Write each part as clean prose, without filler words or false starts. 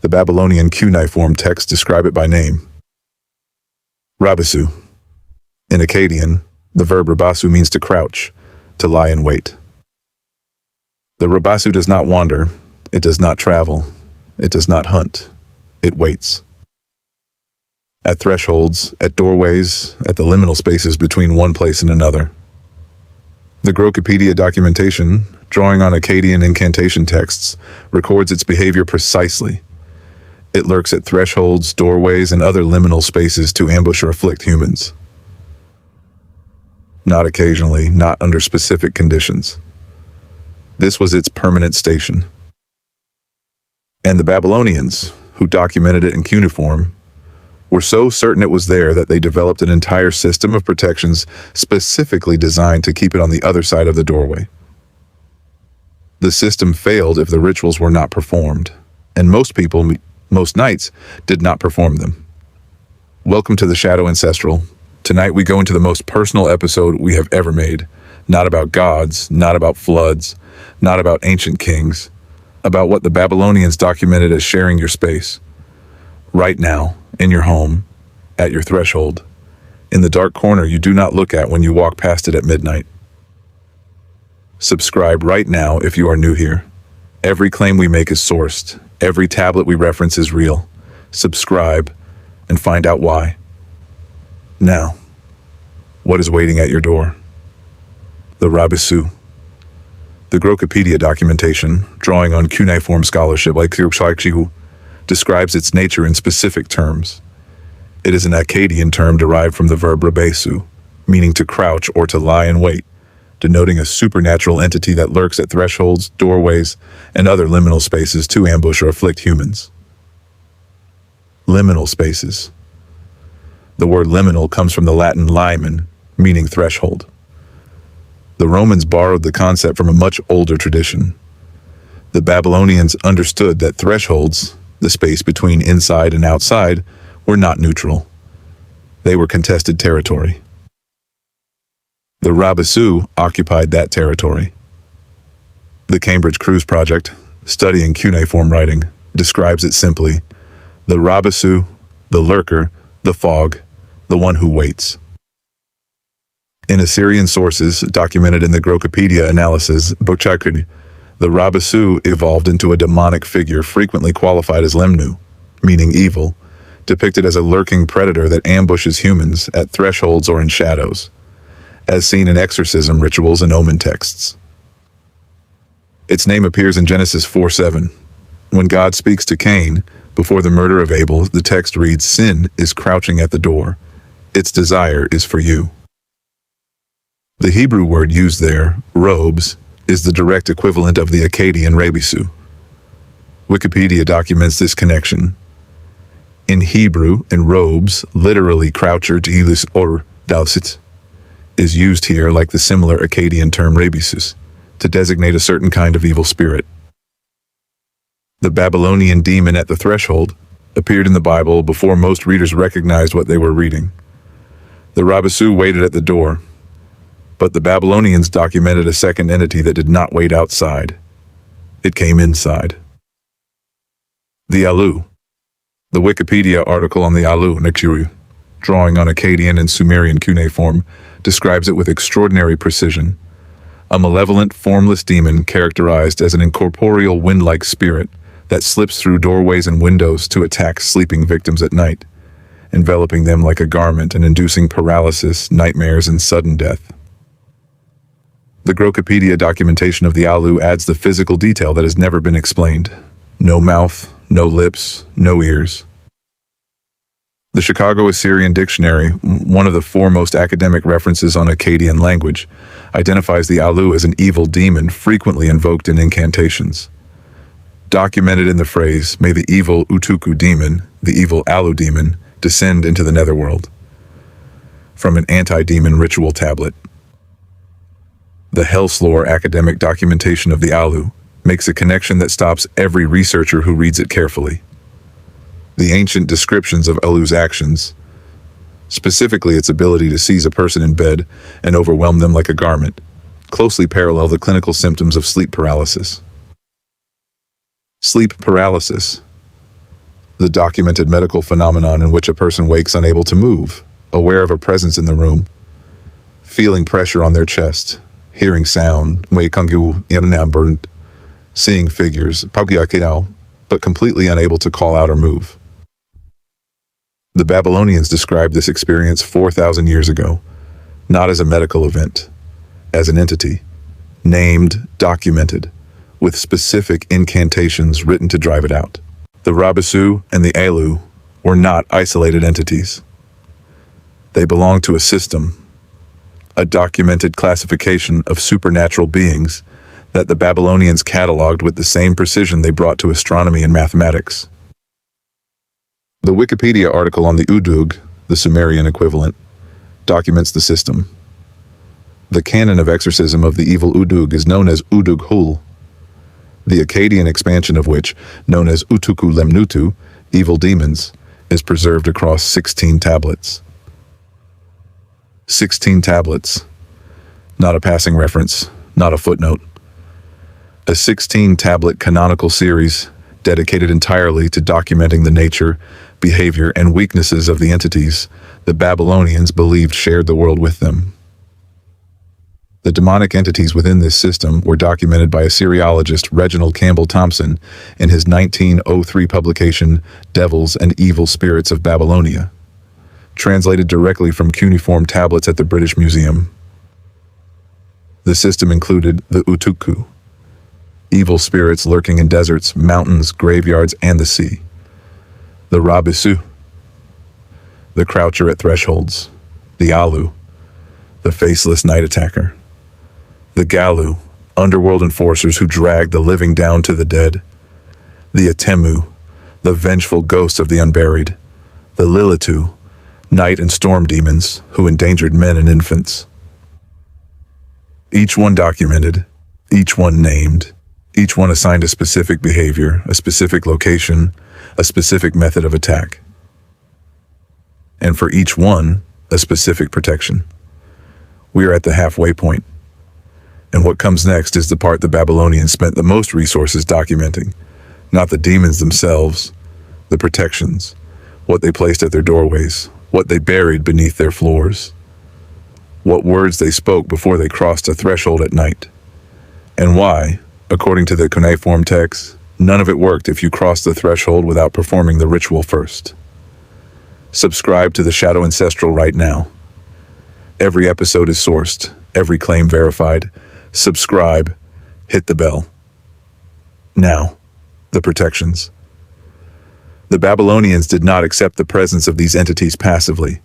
The Babylonian cuneiform texts describe it by name. Rābiṣu. In Akkadian, the verb Rābiṣu means to crouch, to lie in wait. The Rābiṣu does not wander, it does not travel, it does not hunt, it waits. At thresholds, at doorways, at the liminal spaces between one place and another. The Grokipedia documentation, drawing on Akkadian incantation texts, records its behavior precisely. It lurks at thresholds, doorways, and other liminal spaces to ambush or afflict humans. Not occasionally, not under specific conditions. This was its permanent station. And the Babylonians, who documented it in cuneiform, were so certain it was there that they developed an entire system of protections specifically designed to keep it on the other side of the doorway. The system failed if the rituals were not performed, and most nights did not perform them. Welcome to the Shadow Ancestral. Tonight we go into the most personal episode we have ever made. Not about gods, not about floods, not about ancient kings, about what the Babylonians documented as sharing your space. Right now, in your home, at your threshold, in the dark corner you do not look at when you walk past it at midnight. Subscribe right now if you are new here. Every claim we make is sourced. Every tablet we reference is real. Subscribe and find out why. Now, what is waiting at your door? The Rābiṣu. The Grokipedia documentation, drawing on cuneiform scholarship like Utukkū, describes its nature in specific terms. It is an Akkadian term derived from the verb Rābiṣu, meaning to crouch or to lie in wait, denoting a supernatural entity that lurks at thresholds, doorways, and other liminal spaces to ambush or afflict humans. Liminal spaces. The word liminal comes from the Latin limen, meaning threshold. The Romans borrowed the concept from a much older tradition. The Babylonians understood that thresholds, the space between inside and outside, were not neutral. They were contested territory. The Rābiṣu occupied that territory. The Cambridge Cruise Project, studying cuneiform writing, describes it simply: the Rābiṣu, the lurker, the fog, the one who waits. In Assyrian sources, documented in the Grokipedia analysis, Utukkū, the Rābiṣu evolved into a demonic figure frequently qualified as Lemnūtu, meaning evil, depicted as a lurking predator that ambushes humans at thresholds or in shadows, as seen in exorcism rituals and omen texts. Its name appears in Genesis 4:7. When God speaks to Cain, before the murder of Abel, the text reads, "Sin is crouching at the door. Its desire is for you." The Hebrew word used there, robes, is the direct equivalent of the Akkadian Rābiṣu. Wikipedia documents this connection. In Hebrew, and robes, literally croucher d'ilus or dalsit, is used here like the similar Akkadian term Rābiṣus, to designate a certain kind of evil spirit. The Babylonian demon at the threshold appeared in the Bible before most readers recognized what they were reading. The Rābiṣu waited at the door, but the Babylonians documented a second entity that did not wait outside. It came inside. The Alu. The Wikipedia article on the Utukkū, drawing on Akkadian and Sumerian cuneiform, describes it with extraordinary precision. A malevolent, formless demon characterized as an incorporeal wind-like spirit that slips through doorways and windows to attack sleeping victims at night, enveloping them like a garment and inducing paralysis, nightmares, and sudden death. The Grokipedia documentation of the Alu adds the physical detail that has never been explained. No mouth, no lips, no ears. The Chicago Assyrian Dictionary, one of the foremost academic references on Akkadian language, identifies the Alu as an evil demon frequently invoked in incantations. Documented in the phrase, "May the evil Utukkū demon, the evil Alu demon, descend into the netherworld," from an anti-demon ritual tablet. The Hellslore academic documentation of the Alu makes a connection that stops every researcher who reads it carefully. The ancient descriptions of Alu's actions, specifically its ability to seize a person in bed and overwhelm them like a garment, closely parallel the clinical symptoms of sleep paralysis. Sleep paralysis. the documented medical phenomenon in which a person wakes unable to move, aware of a presence in the room, feeling pressure on their chest, hearing sound, seeing figures, but completely unable to call out or move. The Babylonians described this experience 4,000 years ago, not as a medical event, as an entity, named, documented, with specific incantations written to drive it out. The Rābiṣu and the Ālu were not isolated entities. They belonged to a system, a documented classification of supernatural beings that the Babylonians cataloged with the same precision they brought to astronomy and mathematics. The Wikipedia article on the Utukkū, the Sumerian equivalent, documents the system. The canon of exorcism of the evil Utukkū is known as Utukkū, the Akkadian expansion of which, known as Utukkū Lemnūtu, evil demons, is preserved across 16 tablets. 16 tablets. Not a passing reference, not a footnote. A 16-tablet canonical series dedicated entirely to documenting the nature, behavior, and weaknesses of the entities the Babylonians believed shared the world with them. The demonic entities within this system were documented by Assyriologist Reginald Campbell Thompson in his 1903 publication, Devils and Evil Spirits of Babylonia, translated directly from cuneiform tablets at the British Museum. The system included the Utukkū, evil spirits lurking in deserts, mountains, graveyards, and the sea. The Rābiṣu, the croucher at thresholds. The Ālu, the faceless night attacker. The Gālu, underworld enforcers who drag the living down to the dead. The Atemū, the vengeful ghosts of the unburied. The Lilitu, night and storm demons who endangered men and infants. Each one documented, each one named, each one assigned a specific behavior, a specific location, a specific method of attack. And for each one, a specific protection. We are at the halfway point. And what comes next is the part the Babylonians spent the most resources documenting, not the demons themselves, the protections, what they placed at their doorways, what they buried beneath their floors, what words they spoke before they crossed a threshold at night, and why, according to the cuneiform text, none of it worked if you crossed the threshold without performing the ritual first. Subscribe to the Shadow Ancestral right now. Every episode is sourced, every claim verified. Subscribe, hit the bell. Now, the protections. The Babylonians did not accept the presence of these entities passively.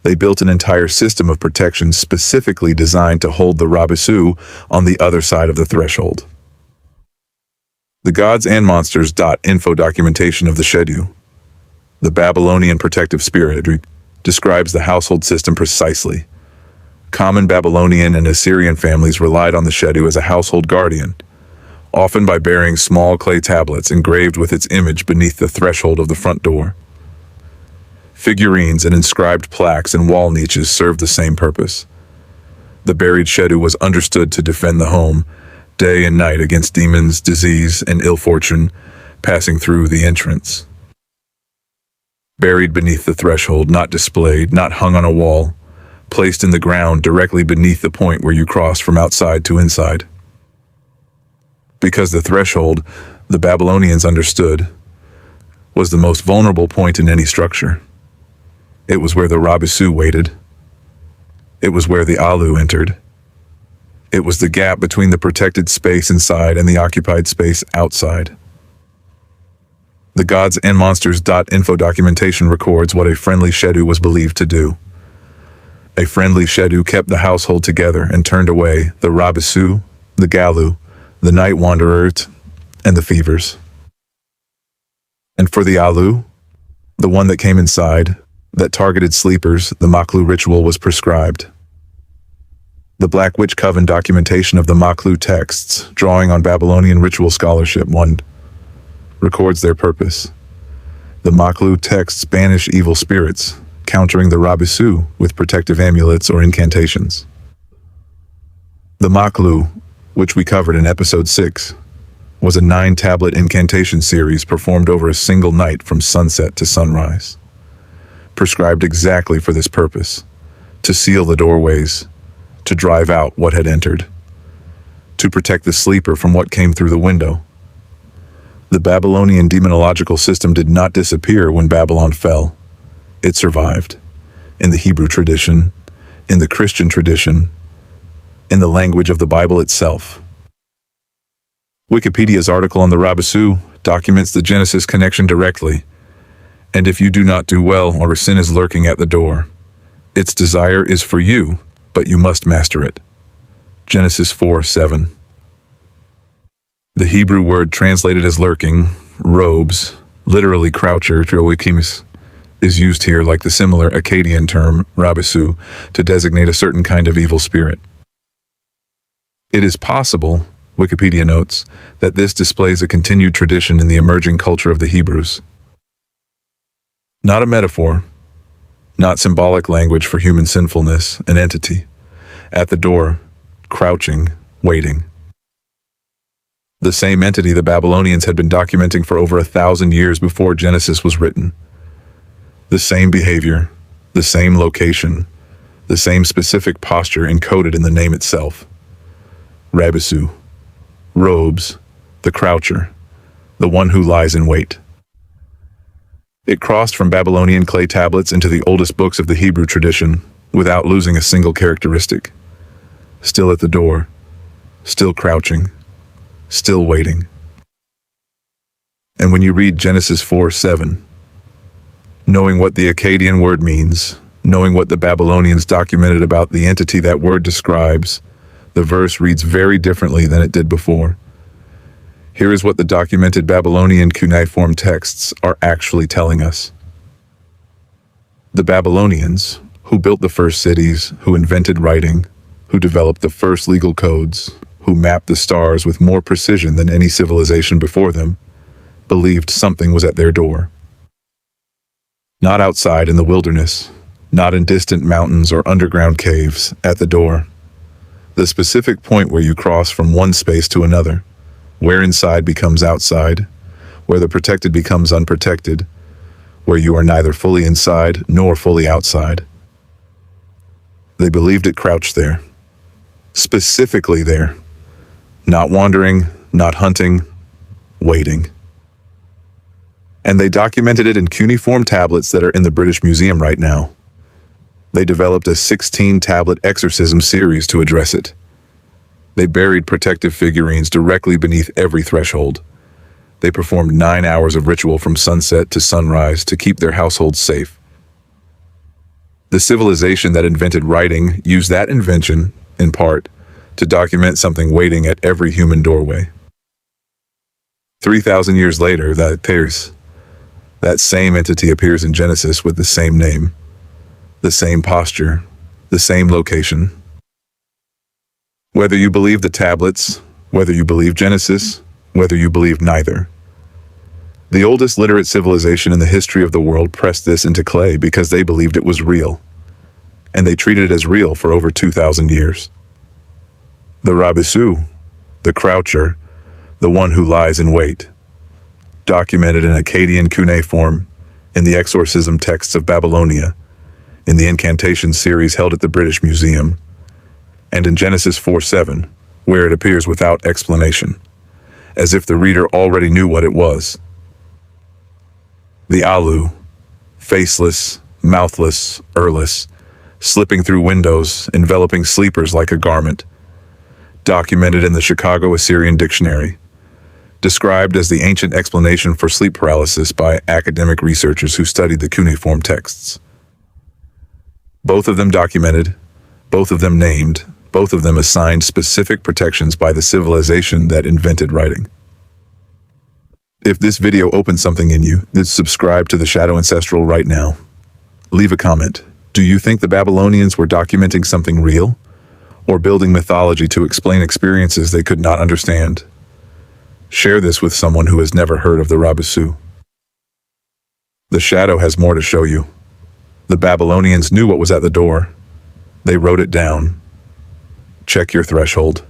They built an entire system of protection specifically designed to hold the Rābiṣu on the other side of the threshold. The Gods and Monsters.info documentation of the Shadow, the Babylonian protective spirit, describes the household system precisely. Common Babylonian and Assyrian families relied on the Shadow as a household guardian, often by burying small clay tablets engraved with its image beneath the threshold of the front door. Figurines and inscribed plaques and wall niches served the same purpose. The buried Shadow was understood to defend the home, day and night, against demons, disease, and ill fortune passing through the entrance. Buried beneath the threshold, not displayed, not hung on a wall, placed in the ground directly beneath the point where you crossed from outside to inside. Because the threshold, the Babylonians understood, was the most vulnerable point in any structure. It was where the Rābiṣu waited. It was where the Ālu entered. It was the gap between the protected space inside and the occupied space outside. The Gods and Monsters.info documentation records what a friendly Shadow was believed to do. A friendly Shadow kept the household together and turned away the Rābiṣu, the Gālu, the night wanderers, and the fevers. And for the Ālu, the one that came inside, that targeted sleepers, the Maklu ritual was prescribed. The Black Witch Coven documentation of the Maklu texts, drawing on Babylonian ritual scholarship, records their purpose. The Maklu texts banish evil spirits, countering the Rābiṣu with protective amulets or incantations. The Maklu, which we covered in episode 6, was a 9-tablet incantation series performed over a single night from sunset to sunrise. Prescribed exactly for this purpose: to seal the doorways, to drive out what had entered, to protect the sleeper from what came through the window. The Babylonian demonological system did not disappear when Babylon fell. It survived. In the Hebrew tradition, in the Christian tradition, in the language of the Bible itself. Wikipedia's article on the Rābiṣu documents the Genesis connection directly. And if you do not do well, or sin is lurking at the door, its desire is for you, but you must master it. Genesis 4:7. The Hebrew word translated as lurking, robes, literally croucher, troikimis, is used here like the similar Akkadian term, Rābiṣu, to designate a certain kind of evil spirit. It is possible, Wikipedia notes, that this displays a continued tradition in the emerging culture of the Hebrews. Not a metaphor, not symbolic language for human sinfulness, an entity, at the door, crouching, waiting. The same entity the Babylonians had been documenting for over 1,000 years before Genesis was written. The same behavior, the same location, the same specific posture encoded in the name itself. Rābiṣu, robes, the croucher, the one who lies in wait. It crossed from Babylonian clay tablets into the oldest books of the Hebrew tradition without losing a single characteristic. Still at the door, still crouching, still waiting. And when you read Genesis 4:7, knowing what the Akkadian word means, knowing what the Babylonians documented about the entity that word describes, the verse reads very differently than it did before. Here is what the documented Babylonian cuneiform texts are actually telling us. The Babylonians, who built the first cities, who invented writing, who developed the first legal codes, who mapped the stars with more precision than any civilization before them, believed something was at their door. Not outside in the wilderness, not in distant mountains or underground caves, at the door. The specific point where you cross from one space to another, where inside becomes outside, where the protected becomes unprotected, where you are neither fully inside nor fully outside. They believed it crouched there, specifically there, not wandering, not hunting, waiting. And they documented it in cuneiform tablets that are in the British Museum right now. They developed a 16-tablet exorcism series to address it. They buried protective figurines directly beneath every threshold. They performed 9 hours of ritual from sunset to sunrise to keep their households safe. The civilization that invented writing used that invention, in part, to document something waiting at every human doorway. 3,000 years later, that same entity appears in Genesis with the same name, the same posture, the same location. Whether you believe the tablets, whether you believe Genesis, whether you believe neither. The oldest literate civilization in the history of the world pressed this into clay because they believed it was real, and they treated it as real for over 2,000 years. The Rābiṣu, the croucher, the one who lies in wait, documented in Akkadian cuneiform, in the exorcism texts of Babylonia, in the incantation series held at the British Museum, and in Genesis 4:7, where it appears without explanation, as if the reader already knew what it was. The Alu, faceless, mouthless, earless, slipping through windows, enveloping sleepers like a garment, documented in the Chicago Assyrian Dictionary, described as the ancient explanation for sleep paralysis by academic researchers who studied the cuneiform texts. Both of them documented, both of them named, both of them assigned specific protections by the civilization that invented writing. If this video opens something in you, then subscribe to the Shadow Ancestral right now. Leave a comment. Do you think the Babylonians were documenting something real, or building mythology to explain experiences they could not understand? Share this with someone who has never heard of the Rābiṣu. The Shadow has more to show you. The Babylonians knew what was at the door. They wrote it down. Check your threshold.